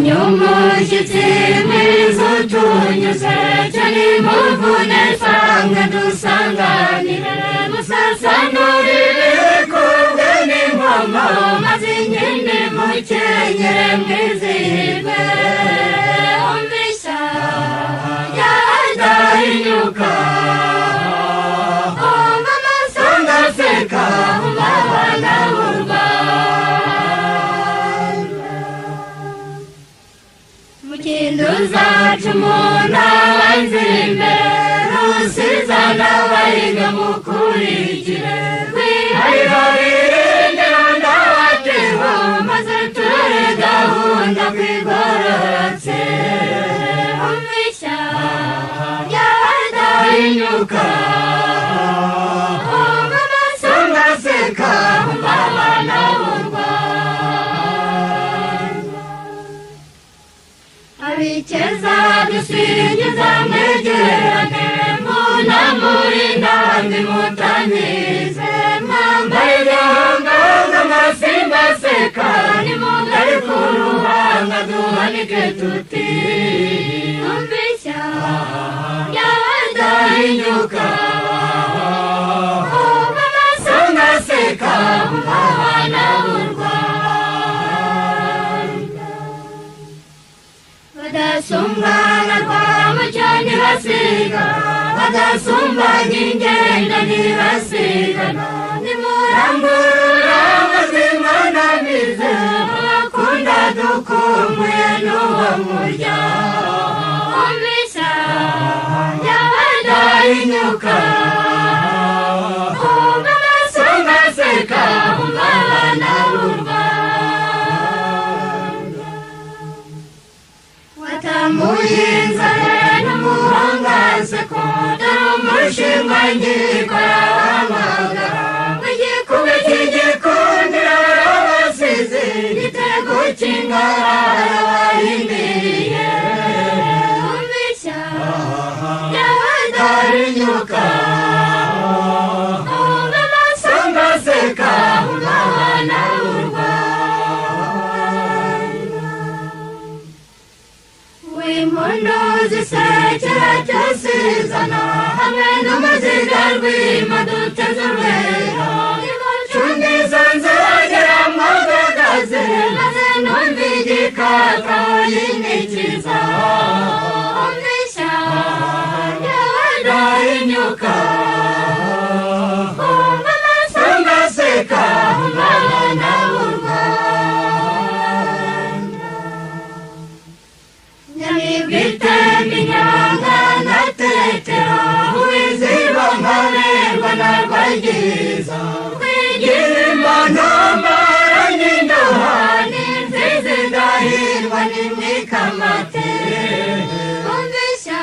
Nyumushyitsi mwiza utunyuze cyane muvune sanga dusanganire musasanurire kubwe n'ingoma maze inkindi mukenyere mwizihirwe umvisha yadahinyuka umva amasonga aseka umva abana b'u Mukinduzacu umuntu abanzimbe rusizana bahiga mukurikire wiharira ndabateho maze turare gahunda kwigororotse umvisha yadahinyuka umva amasonga aseka umva abana b'u Abikeza dusingiza mwegerane munamurinda ndimutanize mwambaye gahanga amasimba aseka nimugari ku ruhanga duhanike tuti umvisha yadahinyuka umva amasonga aseka umva abana b'u Badasumbana kwa mucyani basiga badasumbanya ingenda ntibasigana nimurambura amazimana mize bakunda dukumbuye n'uwo murya umvisha yadahinyuka umva amasonga aseka umva abana b'u Muyinza n'umuhangaze ko dore umushinga ngikora w'amagara igikuba cy'igikundiro abasize igitego cy'ingara warindiriye umvisha yadahinyuka umva amasonga aseka umva abana b'u Impundu zisekera cyasizana hamwe n'umuziga rw'ima duteze urwera nimucungiza nzogera mwagagaze maze numva igikaka yinikiza umvisha yadahinyuka umva amasonga aseka umva abana b'u Bitemi nyanga natetero uwiziba nkaberwa narwagiza wigimana maranyindoha n'inzizi ndahirwa n'imwikamate umvisha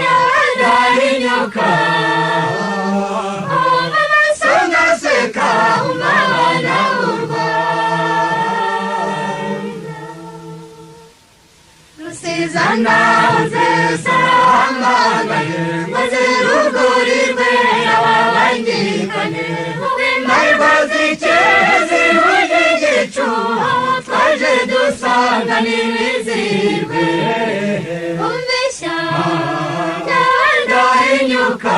yadahinyuka umva amasonga aseka umva abana b'u Rusizana uzesangagaye mazirugurirwe ababangikane uw'imbarwa zikeze w'igicu twaje dusanga n'ibizirwe umvisha yadahinyuka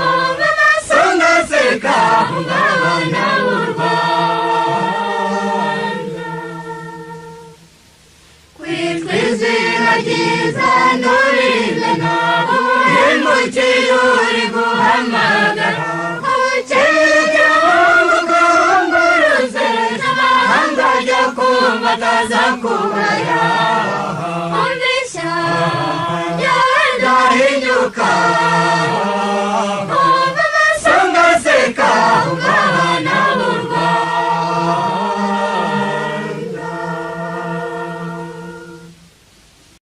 umva amasonga aseka umva abana b'u Kwizera ryiza nturizana uhemukiye uri guhamagara abukeye umukunguruze n'amahanga ajya kumva ataza kubaya umvisha yadahinyuka